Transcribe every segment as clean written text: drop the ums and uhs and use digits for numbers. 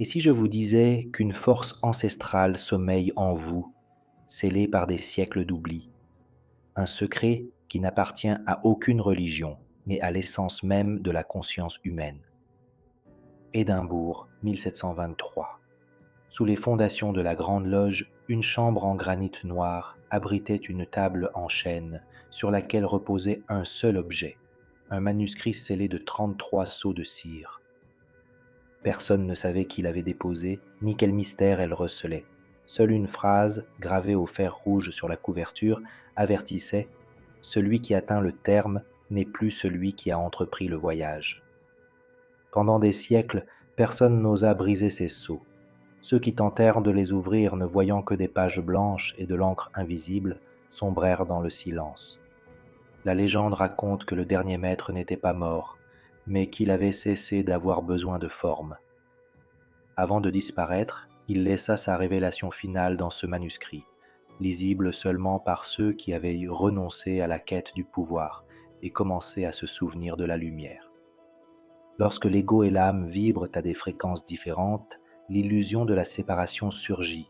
Et si je vous disais qu'une force ancestrale sommeille en vous, scellée par des siècles d'oubli, un secret qui n'appartient à aucune religion, mais à l'essence même de la conscience humaine. Édimbourg, 1723. Sous les fondations de la Grande Loge, une chambre en granit noir abritait une table en chêne sur laquelle reposait un seul objet, un manuscrit scellé de 33 sceaux de cire. Personne ne savait qui l'avait déposé, ni quel mystère elle recelait. Seule une phrase, gravée au fer rouge sur la couverture, avertissait « Celui qui atteint le terme n'est plus celui qui a entrepris le voyage ». Pendant des siècles, personne n'osa briser ces sceaux. Ceux qui tentèrent de les ouvrir, ne voyant que des pages blanches et de l'encre invisible, sombrèrent dans le silence. La légende raconte que le dernier maître n'était pas mort, mais qu'il avait cessé d'avoir besoin de forme. Avant de disparaître, il laissa sa révélation finale dans ce manuscrit, lisible seulement par ceux qui avaient renoncé à la quête du pouvoir et commencé à se souvenir de la lumière. Lorsque l'ego et l'âme vibrent à des fréquences différentes, l'illusion de la séparation surgit.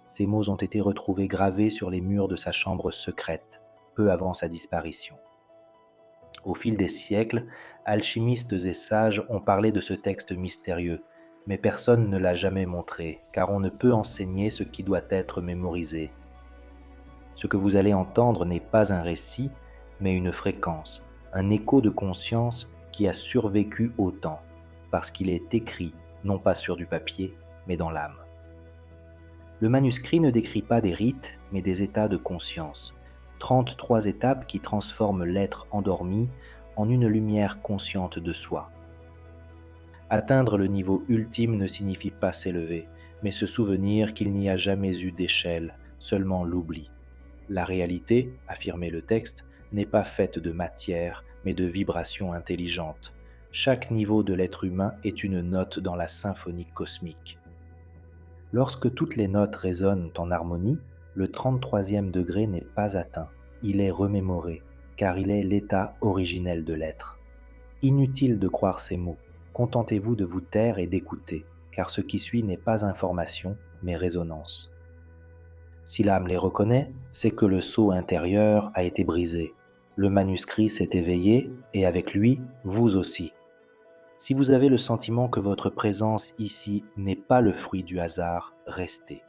Ces mots ont été retrouvés gravés sur les murs de sa chambre secrète, peu avant sa disparition. Au fil des siècles, alchimistes et sages ont parlé de ce texte mystérieux, mais personne ne l'a jamais montré, car on ne peut enseigner ce qui doit être mémorisé. Ce que vous allez entendre n'est pas un récit, mais une fréquence, un écho de conscience qui a survécu au temps, parce qu'il est écrit, non pas sur du papier, mais dans l'âme. Le manuscrit ne décrit pas des rites, mais des états de conscience. 33 étapes qui transforment l'être endormi en une lumière consciente de soi. Atteindre le niveau ultime ne signifie pas s'élever, mais se souvenir qu'il n'y a jamais eu d'échelle, seulement l'oubli. La réalité, affirmait le texte, n'est pas faite de matière, mais de vibrations intelligentes. Chaque niveau de l'être humain est une note dans la symphonie cosmique. Lorsque toutes les notes résonnent en harmonie, le 33e degré n'est pas atteint, il est remémoré, car il est l'état originel de l'être. Inutile de croire ces mots, contentez-vous de vous taire et d'écouter, car ce qui suit n'est pas information, mais résonance. Si l'âme les reconnaît, c'est que le sceau intérieur a été brisé. Le manuscrit s'est éveillé, et avec lui, vous aussi. Si vous avez le sentiment que votre présence ici n'est pas le fruit du hasard, restez.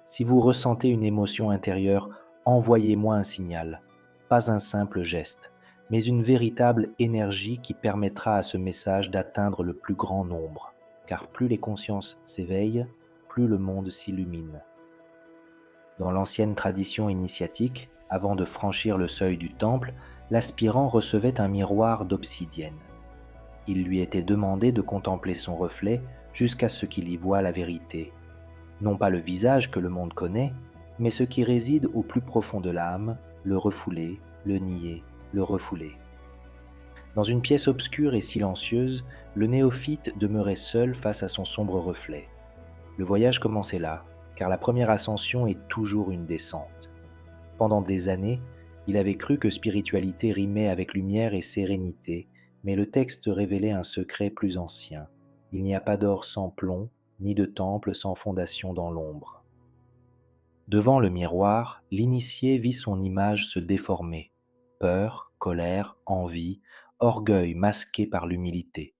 Si vous ressentez une émotion intérieure, envoyez-moi un signal, pas un simple geste, mais une véritable énergie qui permettra à ce message d'atteindre le plus grand nombre, car plus les consciences s'éveillent, plus le monde s'illumine. Dans l'ancienne tradition initiatique, avant de franchir le seuil du temple, l'aspirant recevait un miroir d'obsidienne. Il lui était demandé de contempler son reflet jusqu'à ce qu'il y voie la vérité. Non pas le visage que le monde connaît, mais ce qui réside au plus profond de l'âme, le refouler, le nier, le refouler. Dans une pièce obscure et silencieuse, le néophyte demeurait seul face à son sombre reflet. Le voyage commençait là, car la première ascension est toujours une descente. Pendant des années, il avait cru que spiritualité rimait avec lumière et sérénité, mais le texte révélait un secret plus ancien. Il n'y a pas d'or sans plomb, ni de temple sans fondation dans l'ombre. Devant le miroir, l'initié vit son image se déformer. Peur, colère, envie, orgueil masqué par l'humilité.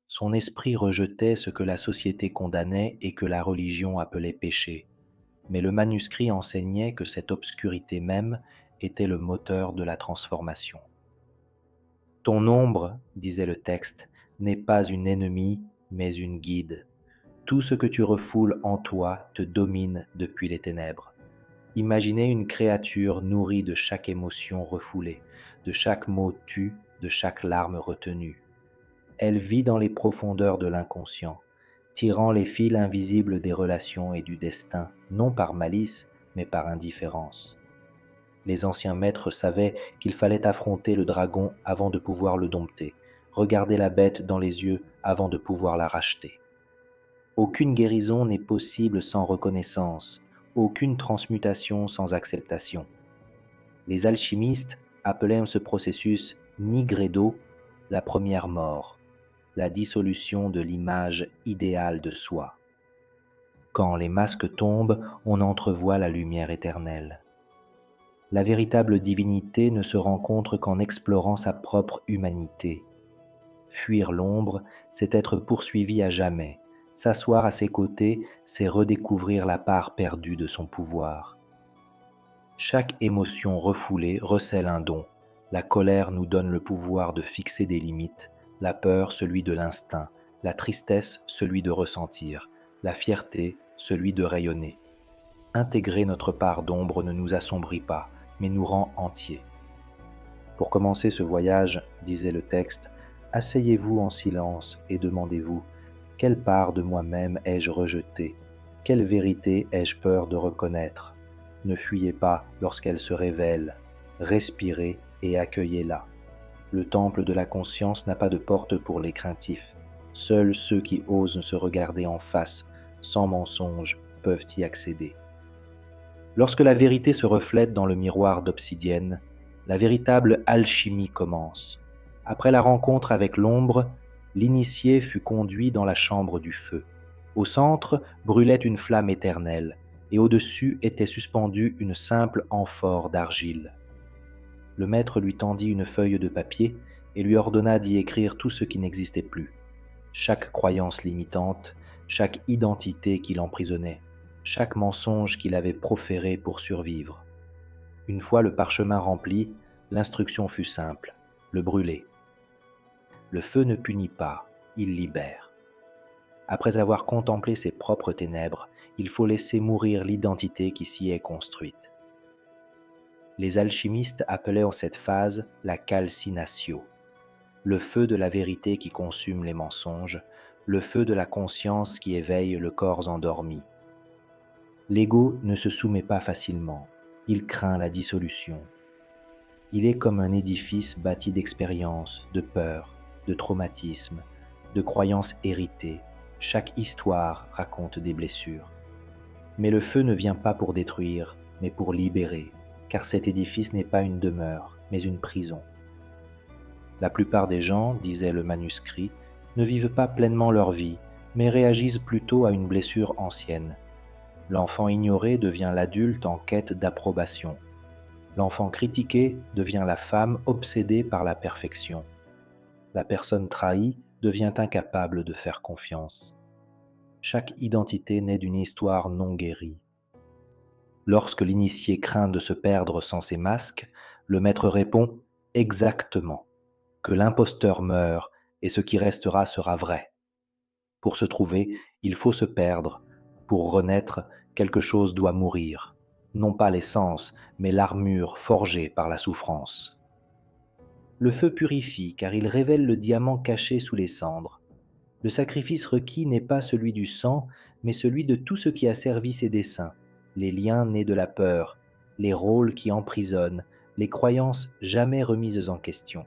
Son esprit rejetait ce que la société condamnait et que la religion appelait péché. Mais le manuscrit enseignait que cette obscurité même était le moteur de la transformation. Ton ombre, disait le texte, n'est pas une ennemie, mais une guide. Tout ce que tu refoules en toi te domine depuis les ténèbres. Imaginez une créature nourrie de chaque émotion refoulée, de chaque mot tu, de chaque larme retenue. Elle vit dans les profondeurs de l'inconscient, tirant les fils invisibles des relations et du destin, non par malice, mais par indifférence. Les anciens maîtres savaient qu'il fallait affronter le dragon avant de pouvoir le dompter, regarder la bête dans les yeux avant de pouvoir la racheter. Aucune guérison n'est possible sans reconnaissance, aucune transmutation sans acceptation. Les alchimistes appelaient ce processus nigredo, la première mort, la dissolution de l'image idéale de soi. Quand les masques tombent, on entrevoit la lumière éternelle. La véritable divinité ne se rencontre qu'en explorant sa propre humanité. Fuir l'ombre, c'est être poursuivi à jamais. S'asseoir à ses côtés, c'est redécouvrir la part perdue de son pouvoir. Chaque émotion refoulée recèle un don. La colère nous donne le pouvoir de fixer des limites, la peur celui de l'instinct, la tristesse celui de ressentir, la fierté celui de rayonner. Intégrer notre part d'ombre ne nous assombrit pas, mais nous rend entiers. Pour commencer ce voyage, disait le texte, asseyez-vous en silence et demandez-vous, quelle part de moi-même ai-je rejetée? Quelle vérité ai-je peur de reconnaître? Ne fuyez pas lorsqu'elle se révèle, respirez et accueillez-la. Le temple de la conscience n'a pas de porte pour les craintifs. Seuls ceux qui osent se regarder en face, sans mensonge, peuvent y accéder. Lorsque la vérité se reflète dans le miroir d'obsidienne, la véritable alchimie commence. Après la rencontre avec l'ombre, l'initié fut conduit dans la chambre du feu. Au centre brûlait une flamme éternelle, et au-dessus était suspendue une simple amphore d'argile. Le maître lui tendit une feuille de papier et lui ordonna d'y écrire tout ce qui n'existait plus. Chaque croyance limitante, chaque identité qui l'emprisonnait, chaque mensonge qu'il avait proféré pour survivre. Une fois le parchemin rempli, l'instruction fut simple, le brûler. Le feu ne punit pas, il libère. Après avoir contemplé ses propres ténèbres, il faut laisser mourir l'identité qui s'y est construite. Les alchimistes appelaient en cette phase la calcinatio, le feu de la vérité qui consume les mensonges, le feu de la conscience qui éveille le corps endormi. L'ego ne se soumet pas facilement, il craint la dissolution. Il est comme un édifice bâti d'expériences, de peurs, de traumatismes, de croyances héritées. Chaque histoire raconte des blessures. Mais le feu ne vient pas pour détruire, mais pour libérer, car cet édifice n'est pas une demeure, mais une prison. La plupart des gens, disait le manuscrit, ne vivent pas pleinement leur vie, mais réagissent plutôt à une blessure ancienne. L'enfant ignoré devient l'adulte en quête d'approbation. L'enfant critiqué devient la femme obsédée par la perfection. La personne trahie devient incapable de faire confiance. Chaque identité naît d'une histoire non guérie. Lorsque l'initié craint de se perdre sans ses masques, le maître répond « exactement », que l'imposteur meurt et ce qui restera sera vrai. Pour se trouver, il faut se perdre. Pour renaître, quelque chose doit mourir. Non pas l'essence, mais l'armure forgée par la souffrance. Le feu purifie car il révèle le diamant caché sous les cendres. Le sacrifice requis n'est pas celui du sang, mais celui de tout ce qui a servi ses desseins, les liens nés de la peur, les rôles qui emprisonnent, les croyances jamais remises en question.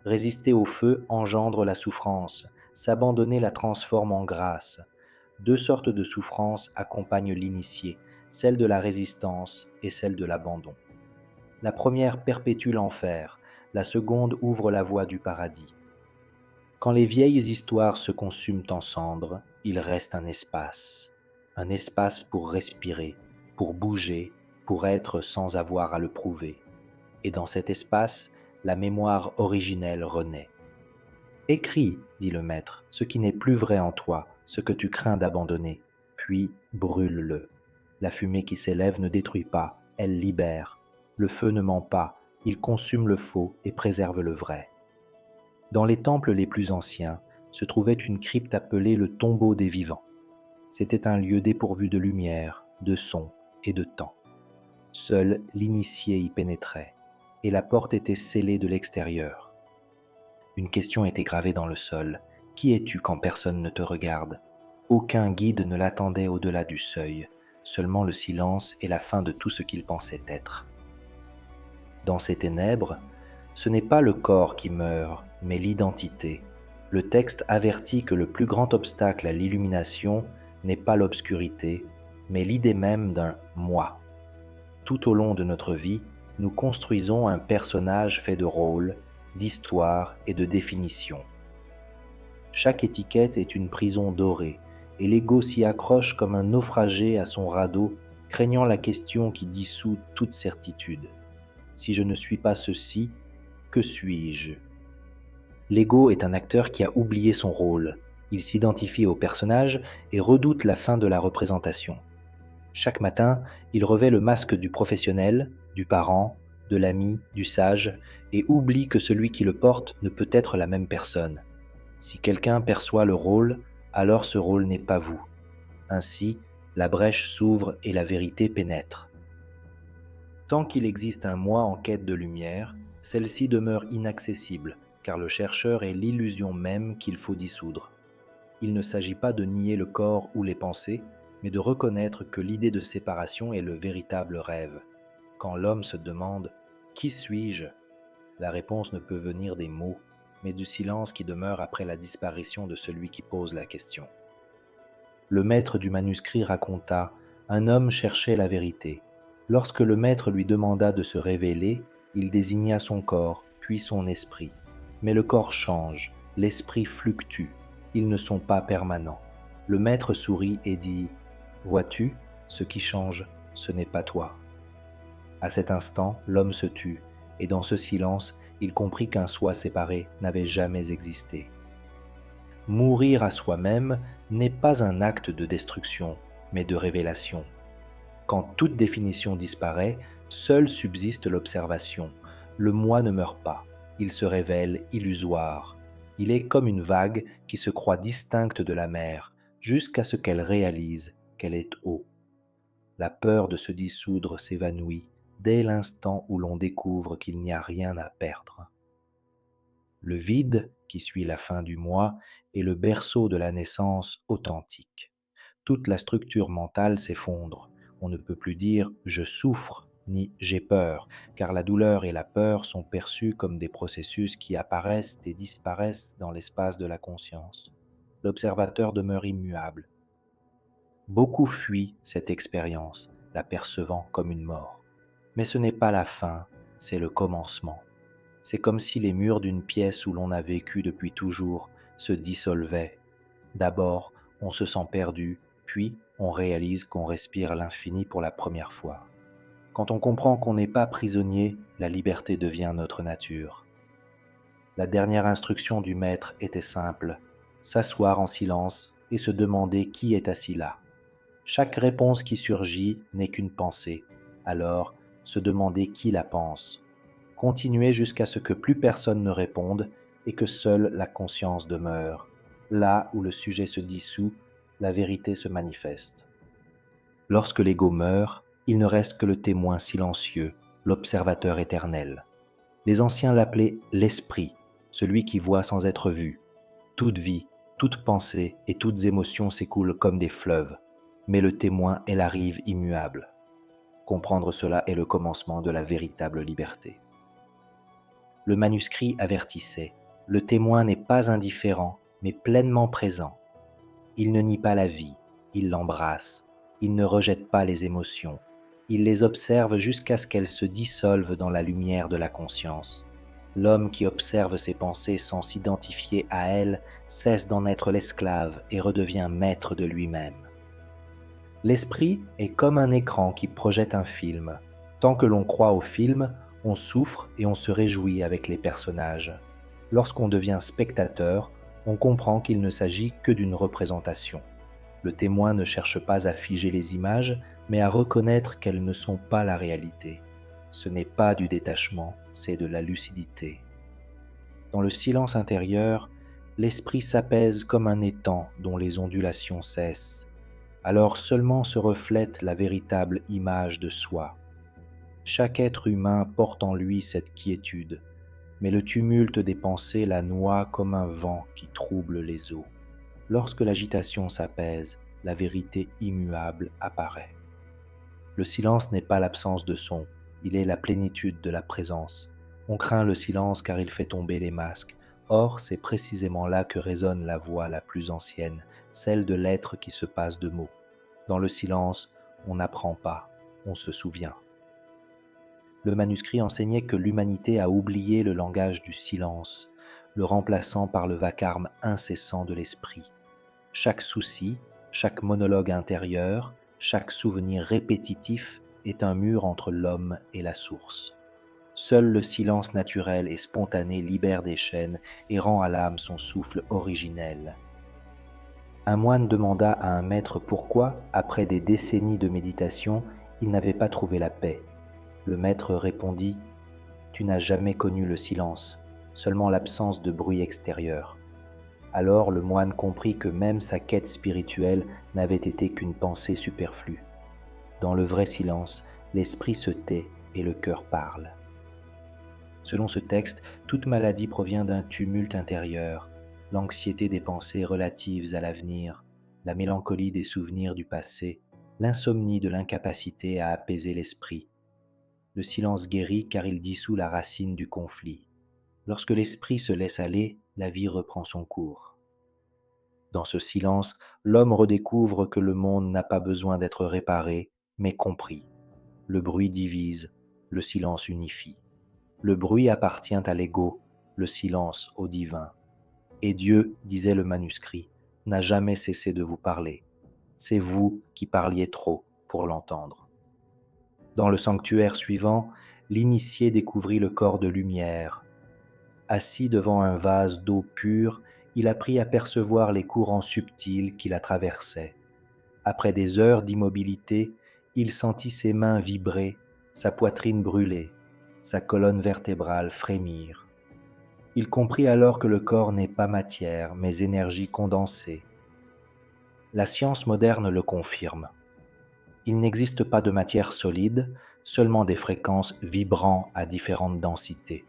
Résister au feu engendre la souffrance, s'abandonner la transforme en grâce. Deux sortes de souffrances accompagnent l'initié, celle de la résistance et celle de l'abandon. La première perpétue l'enfer, la seconde ouvre la voie du paradis. Quand les vieilles histoires se consument en cendres, il reste un espace pour respirer, pour bouger, pour être sans avoir à le prouver. Et dans cet espace, la mémoire originelle renaît. Écris, dit le maître, ce qui n'est plus vrai en toi, ce que tu crains d'abandonner, puis brûle-le. La fumée qui s'élève ne détruit pas, elle libère. Le feu ne ment pas, il consume le faux et préserve le vrai. Dans les temples les plus anciens se trouvait une crypte appelée le tombeau des vivants. C'était un lieu dépourvu de lumière, de son et de temps. Seul l'initié y pénétrait, et la porte était scellée de l'extérieur. Une question était gravée dans le sol. Qui es-tu quand personne ne te regarde? Aucun guide ne l'attendait au-delà du seuil, seulement le silence et la fin de tout ce qu'il pensait être. Dans ces ténèbres, ce n'est pas le corps qui meurt, mais l'identité. Le texte avertit que le plus grand obstacle à l'illumination n'est pas l'obscurité, mais l'idée même d'un « moi ». Tout au long de notre vie, nous construisons un personnage fait de rôles, d'histoires et de définitions. Chaque étiquette est une prison dorée, et l'ego s'y accroche comme un naufragé à son radeau, craignant la question qui dissout toute certitude. Si je ne suis pas ceci, que suis-je? L'ego est un acteur qui a oublié son rôle. Il s'identifie au personnage et redoute la fin de la représentation. Chaque matin, il revêt le masque du professionnel, du parent, de l'ami, du sage, et oublie que celui qui le porte ne peut être la même personne. Si quelqu'un perçoit le rôle, alors ce rôle n'est pas vous. Ainsi, la brèche s'ouvre et la vérité pénètre. Tant qu'il existe un moi en quête de lumière, celle-ci demeure inaccessible, car le chercheur est l'illusion même qu'il faut dissoudre. Il ne s'agit pas de nier le corps ou les pensées, mais de reconnaître que l'idée de séparation est le véritable rêve. Quand l'homme se demande « Qui suis-je ?», la réponse ne peut venir des mots, mais du silence qui demeure après la disparition de celui qui pose la question. Le maître du manuscrit raconta « Un homme cherchait la vérité. Lorsque le maître lui demanda de se révéler, il désigna son corps, puis son esprit. Mais le corps change, l'esprit fluctue. Ils ne sont pas permanents. Le maître sourit et dit « Vois-tu, ce qui change, ce n'est pas toi. » À cet instant, l'homme se tut, et dans ce silence, il comprit qu'un soi séparé n'avait jamais existé. Mourir à soi-même n'est pas un acte de destruction, mais de révélation. Quand toute définition disparaît, seule subsiste l'observation. Le moi ne meurt pas, il se révèle illusoire. Il est comme une vague qui se croit distincte de la mer, jusqu'à ce qu'elle réalise qu'elle est eau. La peur de se dissoudre s'évanouit dès l'instant où l'on découvre qu'il n'y a rien à perdre. Le vide, qui suit la fin du moi, est le berceau de la naissance authentique. Toute la structure mentale s'effondre. On ne peut plus dire « je souffre » ni « j'ai peur », car la douleur et la peur sont perçues comme des processus qui apparaissent et disparaissent dans l'espace de la conscience. L'observateur demeure immuable. Beaucoup fuient cette expérience, la percevant comme une mort. Mais ce n'est pas la fin, c'est le commencement. C'est comme si les murs d'une pièce où l'on a vécu depuis toujours se dissolvaient. D'abord, on se sent perdu, puis on réalise qu'on respire l'infini pour la première fois. Quand on comprend qu'on n'est pas prisonnier, la liberté devient notre nature. La dernière instruction du maître était simple, s'asseoir en silence et se demander qui est assis là. Chaque réponse qui surgit n'est qu'une pensée, alors se demander qui la pense. Continuer jusqu'à ce que plus personne ne réponde et que seule la conscience demeure. Là où le sujet se dissout, la vérité se manifeste. Lorsque l'ego meurt, il ne reste que le témoin silencieux, l'observateur éternel. Les anciens l'appelaient l'esprit, celui qui voit sans être vu. Toute vie, toute pensée et toutes émotions s'écoulent comme des fleuves, mais le témoin est la rive immuable. Comprendre cela est le commencement de la véritable liberté. Le manuscrit avertissait, le témoin n'est pas indifférent, mais pleinement présent. Il ne nie pas la vie, il l'embrasse, il ne rejette pas les émotions, il les observe jusqu'à ce qu'elles se dissolvent dans la lumière de la conscience. L'homme qui observe ses pensées sans s'identifier à elles cesse d'en être l'esclave et redevient maître de lui-même. L'esprit est comme un écran qui projette un film. Tant que l'on croit au film, on souffre et on se réjouit avec les personnages. Lorsqu'on devient spectateur, on comprend qu'il ne s'agit que d'une représentation. Le témoin ne cherche pas à figer les images, mais à reconnaître qu'elles ne sont pas la réalité. Ce n'est pas du détachement, c'est de la lucidité. Dans le silence intérieur, l'esprit s'apaise comme un étang dont les ondulations cessent. Alors seulement se reflète la véritable image de soi. Chaque être humain porte en lui cette quiétude, mais le tumulte des pensées la noie comme un vent qui trouble les eaux. Lorsque l'agitation s'apaise, la vérité immuable apparaît. Le silence n'est pas l'absence de son, il est la plénitude de la présence. On craint le silence car il fait tomber les masques. Or, c'est précisément là que résonne la voix la plus ancienne, celle de l'être qui se passe de mots. Dans le silence, on n'apprend pas, on se souvient. Le manuscrit enseignait que l'humanité a oublié le langage du silence, le remplaçant par le vacarme incessant de l'esprit. Chaque souci, chaque monologue intérieur, chaque souvenir répétitif est un mur entre l'homme et la source. Seul le silence naturel et spontané libère des chaînes et rend à l'âme son souffle originel. Un moine demanda à un maître pourquoi, après des décennies de méditation, il n'avait pas trouvé la paix. Le maître répondit : « Tu n'as jamais connu le silence, seulement l'absence de bruit extérieur. » Alors le moine comprit que même sa quête spirituelle n'avait été qu'une pensée superflue. Dans le vrai silence, l'esprit se tait et le cœur parle. Selon ce texte, toute maladie provient d'un tumulte intérieur, l'anxiété des pensées relatives à l'avenir, la mélancolie des souvenirs du passé, l'insomnie de l'incapacité à apaiser l'esprit. Le silence guérit car il dissout la racine du conflit. Lorsque l'esprit se laisse aller, la vie reprend son cours. Dans ce silence, l'homme redécouvre que le monde n'a pas besoin d'être réparé, mais compris. Le bruit divise, le silence unifie. Le bruit appartient à l'ego, le silence au divin. Et Dieu, disait le manuscrit, n'a jamais cessé de vous parler. C'est vous qui parliez trop pour l'entendre. Dans le sanctuaire suivant, l'initié découvrit le corps de lumière. Assis devant un vase d'eau pure, il apprit à percevoir les courants subtils qui la traversaient. Après des heures d'immobilité, il sentit ses mains vibrer, sa poitrine brûler, sa colonne vertébrale frémir. Il comprit alors que le corps n'est pas matière, mais énergie condensée. La science moderne le confirme. Il n'existe pas de matière solide, seulement des fréquences vibrant à différentes densités.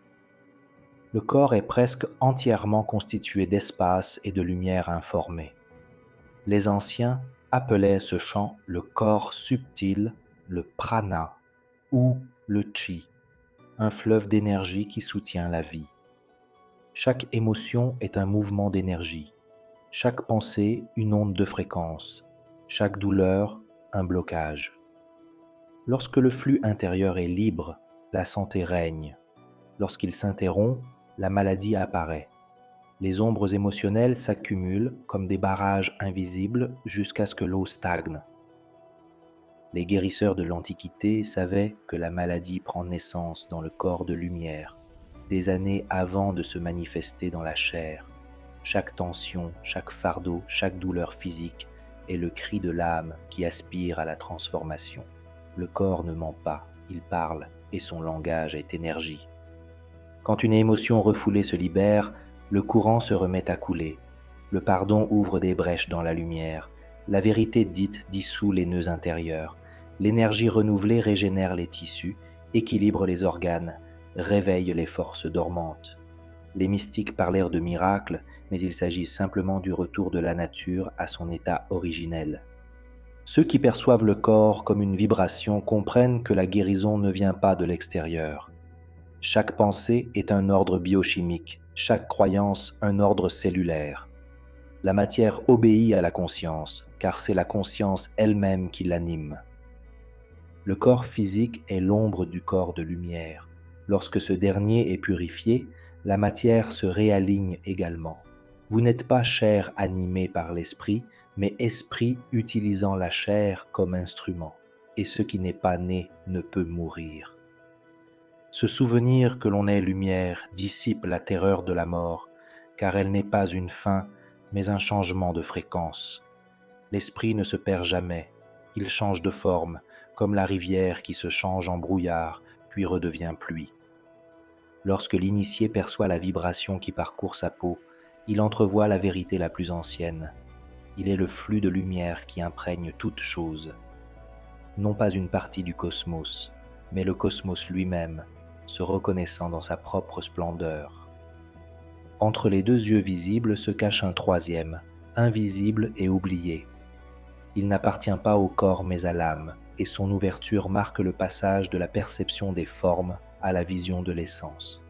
Le corps est presque entièrement constitué d'espace et de lumière informée. Les anciens appelaient ce champ le corps subtil, le prana ou le chi, un fleuve d'énergie qui soutient la vie. Chaque émotion est un mouvement d'énergie, chaque pensée une onde de fréquence, chaque douleur un blocage. Lorsque le flux intérieur est libre, la santé règne. Lorsqu'il s'interrompt, la maladie apparaît. Les ombres émotionnelles s'accumulent comme des barrages invisibles jusqu'à ce que l'eau stagne. Les guérisseurs de l'Antiquité savaient que la maladie prend naissance dans le corps de lumière, des années avant de se manifester dans la chair. Chaque tension, chaque fardeau, chaque douleur physique est le cri de l'âme qui aspire à la transformation. Le corps ne ment pas, il parle et son langage est énergie. Quand une émotion refoulée se libère, le courant se remet à couler. Le pardon ouvre des brèches dans la lumière. La vérité dite dissout les nœuds intérieurs. L'énergie renouvelée régénère les tissus, équilibre les organes, réveille les forces dormantes. Les mystiques parlèrent de miracles, mais il s'agit simplement du retour de la nature à son état originel. Ceux qui perçoivent le corps comme une vibration comprennent que la guérison ne vient pas de l'extérieur. Chaque pensée est un ordre biochimique, chaque croyance un ordre cellulaire. La matière obéit à la conscience, car c'est la conscience elle-même qui l'anime. Le corps physique est l'ombre du corps de lumière. Lorsque ce dernier est purifié, la matière se réaligne également. Vous n'êtes pas chair animée par l'esprit, mais esprit utilisant la chair comme instrument. Et ce qui n'est pas né ne peut mourir. Ce souvenir que l'on est lumière dissipe la terreur de la mort, car elle n'est pas une fin, mais un changement de fréquence. L'esprit ne se perd jamais, il change de forme, comme la rivière qui se change en brouillard, puis redevient pluie. Lorsque l'initié perçoit la vibration qui parcourt sa peau, il entrevoit la vérité la plus ancienne. Il est le flux de lumière qui imprègne toute chose. Non pas une partie du cosmos, mais le cosmos lui-même, se reconnaissant dans sa propre splendeur. Entre les deux yeux visibles se cache un troisième, invisible et oublié. Il n'appartient pas au corps mais à l'âme, et son ouverture marque le passage de la perception des formes à la vision de l'essence.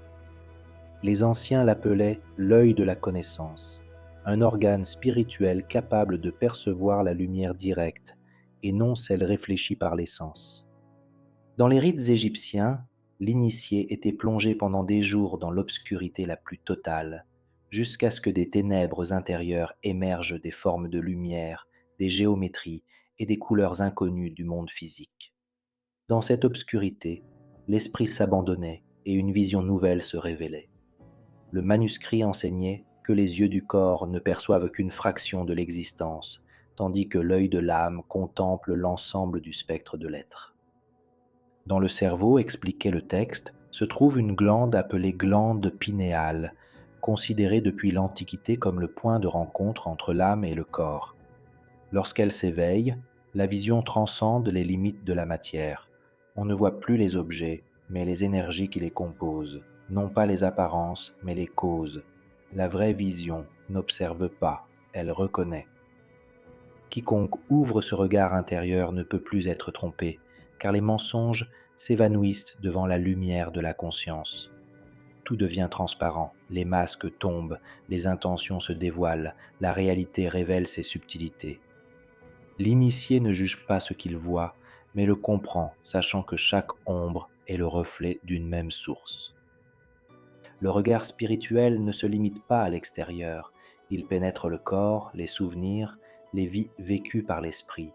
Les anciens l'appelaient l'œil de la connaissance, un organe spirituel capable de percevoir la lumière directe et non celle réfléchie par les sens. Dans les rites égyptiens, l'initié était plongé pendant des jours dans l'obscurité la plus totale, jusqu'à ce que des ténèbres intérieures émergent des formes de lumière, des géométries et des couleurs inconnues du monde physique. Dans cette obscurité, l'esprit s'abandonnait et une vision nouvelle se révélait. Le manuscrit enseignait que les yeux du corps ne perçoivent qu'une fraction de l'existence, tandis que l'œil de l'âme contemple l'ensemble du spectre de l'être. Dans le cerveau, expliquait le texte, se trouve une glande appelée glande pinéale, considérée depuis l'Antiquité comme le point de rencontre entre l'âme et le corps. Lorsqu'elle s'éveille, la vision transcende les limites de la matière. On ne voit plus les objets, mais les énergies qui les composent, non pas les apparences, mais les causes. La vraie vision n'observe pas, elle reconnaît. Quiconque ouvre ce regard intérieur ne peut plus être trompé, car les mensonges s'évanouissent devant la lumière de la conscience. Tout devient transparent, les masques tombent, les intentions se dévoilent, la réalité révèle ses subtilités. L'initié ne juge pas ce qu'il voit, mais le comprend, sachant que chaque ombre est le reflet d'une même source. Le regard spirituel ne se limite pas à l'extérieur, il pénètre le corps, les souvenirs, les vies vécues par l'esprit.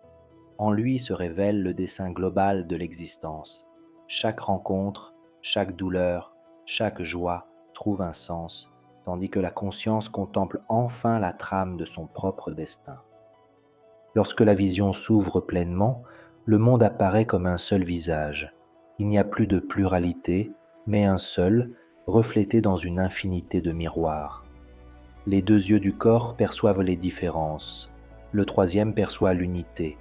En lui se révèle le dessein global de l'existence. Chaque rencontre, chaque douleur, chaque joie trouve un sens, tandis que la conscience contemple enfin la trame de son propre destin. Lorsque la vision s'ouvre pleinement, le monde apparaît comme un seul visage. Il n'y a plus de pluralité, mais un seul, reflété dans une infinité de miroirs. Les deux yeux du corps perçoivent les différences. Le troisième perçoit l'unité.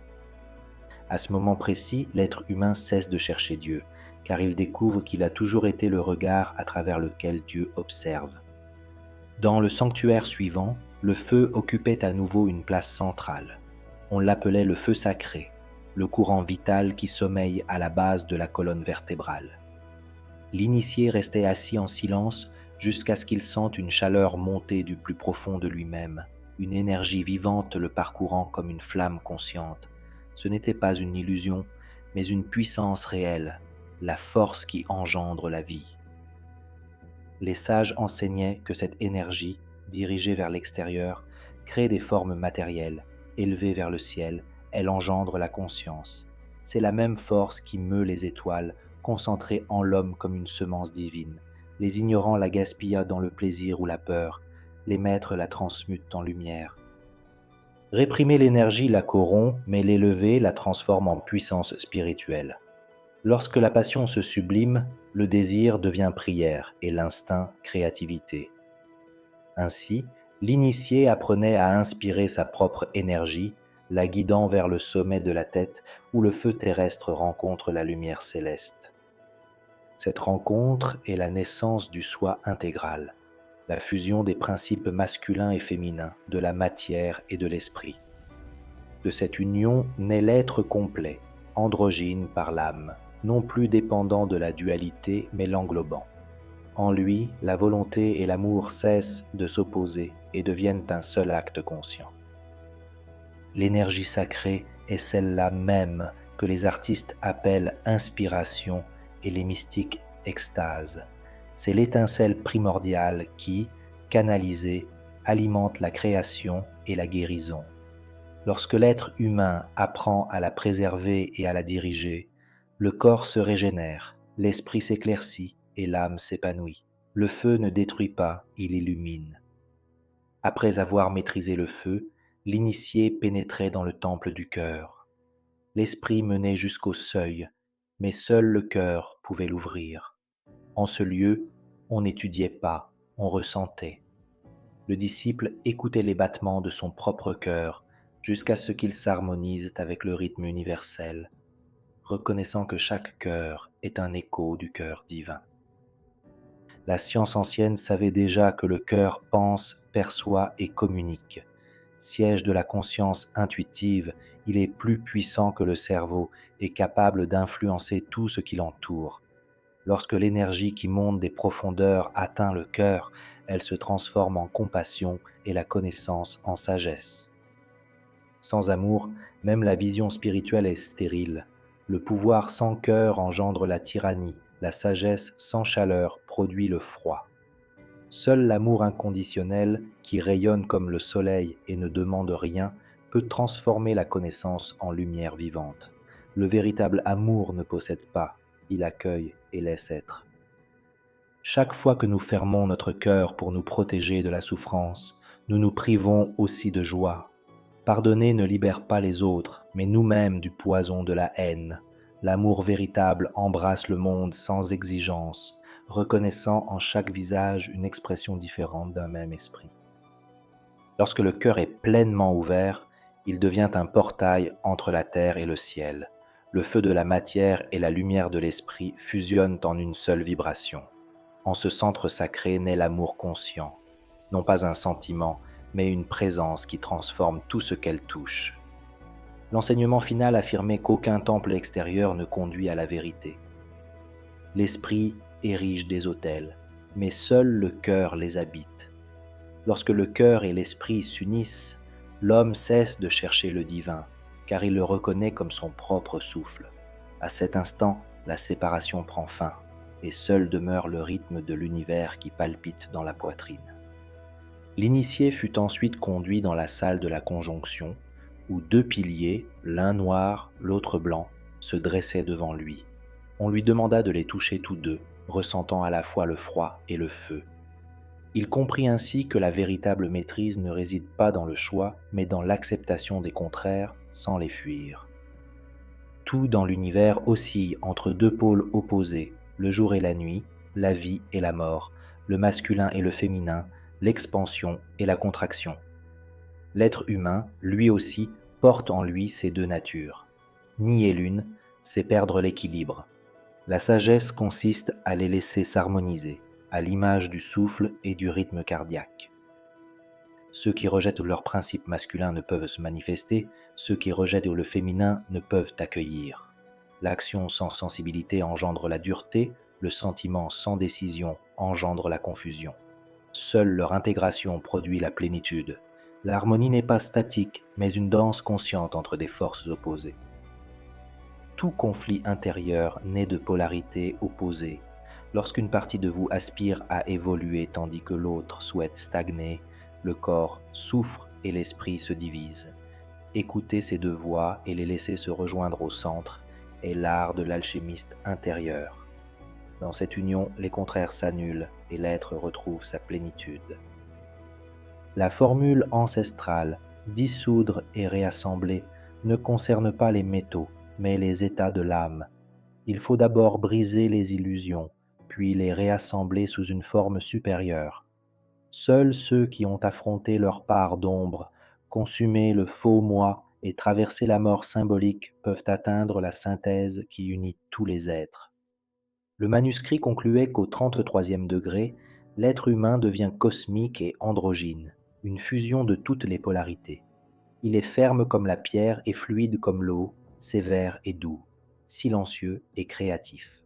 À ce moment précis, l'être humain cesse de chercher Dieu, car il découvre qu'il a toujours été le regard à travers lequel Dieu observe. Dans le sanctuaire suivant, le feu occupait à nouveau une place centrale. On l'appelait le feu sacré, le courant vital qui sommeille à la base de la colonne vertébrale. L'initié restait assis en silence jusqu'à ce qu'il sente une chaleur monter du plus profond de lui-même, une énergie vivante le parcourant comme une flamme consciente. Ce n'était pas une illusion, mais une puissance réelle, la force qui engendre la vie. Les sages enseignaient que cette énergie, dirigée vers l'extérieur, crée des formes matérielles. Élevée vers le ciel, elle engendre la conscience. C'est la même force qui meut les étoiles, concentrée en l'homme comme une semence divine. Les ignorants la gaspillent dans le plaisir ou la peur, les maîtres la transmutent en lumière. Réprimer l'énergie la corrompt, mais l'élever la transforme en puissance spirituelle. Lorsque la passion se sublime, le désir devient prière et l'instinct créativité. Ainsi, l'initié apprenait à inspirer sa propre énergie, la guidant vers le sommet de la tête où le feu terrestre rencontre la lumière céleste. Cette rencontre est la naissance du soi intégral, la fusion des principes masculins et féminins, de la matière et de l'esprit. De cette union naît l'être complet, androgyne par l'âme, non plus dépendant de la dualité mais l'englobant. En lui, la volonté et l'amour cessent de s'opposer et deviennent un seul acte conscient. L'énergie sacrée est celle-là même que les artistes appellent inspiration et les mystiques extase. C'est l'étincelle primordiale qui, canalisée, alimente la création et la guérison. Lorsque l'être humain apprend à la préserver et à la diriger, le corps se régénère, l'esprit s'éclaircit et l'âme s'épanouit. Le feu ne détruit pas, il illumine. Après avoir maîtrisé le feu, l'initié pénétrait dans le temple du cœur. L'esprit menait jusqu'au seuil, mais seul le cœur pouvait l'ouvrir. En ce lieu, on n'étudiait pas, on ressentait. Le disciple écoutait les battements de son propre cœur jusqu'à ce qu'il s'harmonise avec le rythme universel, reconnaissant que chaque cœur est un écho du cœur divin. La science ancienne savait déjà que le cœur pense, perçoit et communique. Siège de la conscience intuitive, il est plus puissant que le cerveau et capable d'influencer tout ce qui l'entoure. Lorsque l'énergie qui monte des profondeurs atteint le cœur, elle se transforme en compassion et la connaissance en sagesse. Sans amour, même la vision spirituelle est stérile. Le pouvoir sans cœur engendre la tyrannie, la sagesse sans chaleur produit le froid. Seul l'amour inconditionnel, qui rayonne comme le soleil et ne demande rien, peut transformer la connaissance en lumière vivante. Le véritable amour ne possède pas, il accueille et laisse être. Chaque fois que nous fermons notre cœur pour nous protéger de la souffrance, nous nous privons aussi de joie. Pardonner ne libère pas les autres, mais nous-mêmes du poison de la haine. L'amour véritable embrasse le monde sans exigence, reconnaissant en chaque visage une expression différente d'un même esprit. Lorsque le cœur est pleinement ouvert, il devient un portail entre la terre et le ciel. Le feu de la matière et la lumière de l'esprit fusionnent en une seule vibration. En ce centre sacré naît l'amour conscient, non pas un sentiment, mais une présence qui transforme tout ce qu'elle touche. L'enseignement final affirmait qu'aucun temple extérieur ne conduit à la vérité. L'esprit érige des autels, mais seul le cœur les habite. Lorsque le cœur et l'esprit s'unissent, l'homme cesse de chercher le divin, car il le reconnaît comme son propre souffle. À cet instant, la séparation prend fin, et seul demeure le rythme de l'univers qui palpite dans la poitrine. L'initié fut ensuite conduit dans la salle de la conjonction, où deux piliers, l'un noir, l'autre blanc, se dressaient devant lui. On lui demanda de les toucher tous deux, ressentant à la fois le froid et le feu. Il comprit ainsi que la véritable maîtrise ne réside pas dans le choix, mais dans l'acceptation des contraires sans les fuir. Tout dans l'univers oscille entre deux pôles opposés, le jour et la nuit, la vie et la mort, le masculin et le féminin, l'expansion et la contraction. L'être humain, lui aussi, porte en lui ces deux natures. Nier l'une, c'est perdre l'équilibre. La sagesse consiste à les laisser s'harmoniser, à l'image du souffle et du rythme cardiaque. Ceux qui rejettent leur principe masculin ne peuvent se manifester, ceux qui rejettent le féminin ne peuvent accueillir. L'action sans sensibilité engendre la dureté, le sentiment sans décision engendre la confusion. Seule leur intégration produit la plénitude. L'harmonie n'est pas statique, mais une danse consciente entre des forces opposées. Tout conflit intérieur naît de polarités opposées. Lorsqu'une partie de vous aspire à évoluer tandis que l'autre souhaite stagner, le corps souffre et l'esprit se divise. Écouter ces deux voix et les laisser se rejoindre au centre est l'art de l'alchimiste intérieur. Dans cette union, les contraires s'annulent et l'être retrouve sa plénitude. La formule ancestrale « dissoudre et réassembler » ne concerne pas les métaux, mais les états de l'âme. Il faut d'abord briser les illusions, puis les réassembler sous une forme supérieure. Seuls ceux qui ont affronté leur part d'ombre, consumé le faux moi et traversé la mort symbolique peuvent atteindre la synthèse qui unit tous les êtres. Le manuscrit concluait qu'au 33e degré, l'être humain devient cosmique et androgyne, une fusion de toutes les polarités. Il est ferme comme la pierre et fluide comme l'eau, sévère et doux, silencieux et créatif.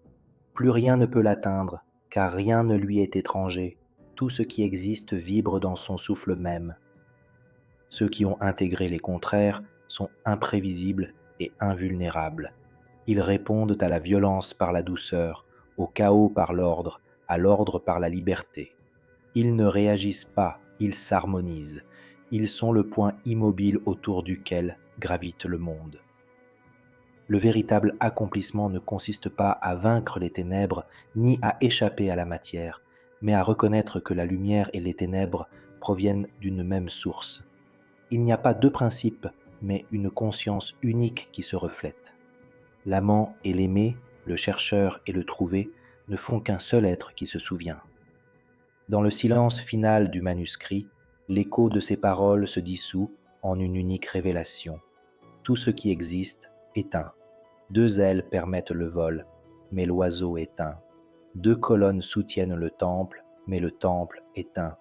Plus rien ne peut l'atteindre, car rien ne lui est étranger. Tout ce qui existe vibre dans son souffle même. Ceux qui ont intégré les contraires sont imprévisibles et invulnérables. Ils répondent à la violence par la douceur, au chaos par l'ordre, à l'ordre par la liberté. Ils ne réagissent pas, ils s'harmonisent. Ils sont le point immobile autour duquel gravite le monde. Le véritable accomplissement ne consiste pas à vaincre les ténèbres ni à échapper à la matière, mais à reconnaître que la lumière et les ténèbres proviennent d'une même source. Il n'y a pas deux principes, mais une conscience unique qui se reflète. L'amant et l'aimé, le chercheur et le trouvé ne font qu'un seul être qui se souvient. Dans le silence final du manuscrit, l'écho de ces paroles se dissout en une unique révélation. Tout ce qui existe est un. Deux ailes permettent le vol, mais l'oiseau est un. Deux colonnes soutiennent le temple, mais le temple est un.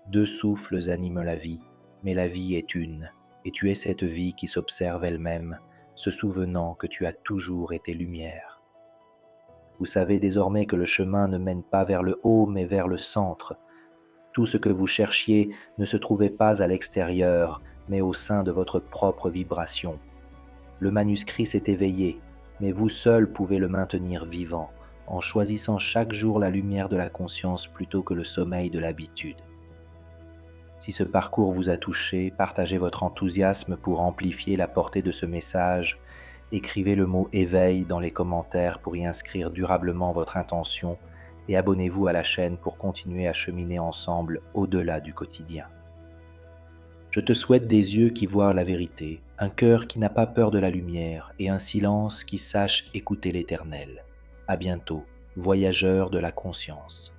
Deux souffles animent la vie, mais la vie est une, et tu es cette vie qui s'observe elle-même, se souvenant que tu as toujours été lumière. Vous savez désormais que le chemin ne mène pas vers le haut, mais vers le centre. Tout ce que vous cherchiez ne se trouvait pas à l'extérieur, mais au sein de votre propre vibration. Le manuscrit s'est éveillé, mais vous seul pouvez le maintenir vivant, en choisissant chaque jour la lumière de la conscience plutôt que le sommeil de l'habitude. Si ce parcours vous a touché, partagez votre enthousiasme pour amplifier la portée de ce message. Écrivez le mot éveil dans les commentaires pour y inscrire durablement votre intention et abonnez-vous à la chaîne pour continuer à cheminer ensemble au-delà du quotidien. Je te souhaite des yeux qui voient la vérité, un cœur qui n'a pas peur de la lumière et un silence qui sache écouter l'Éternel. À bientôt, voyageurs de la conscience.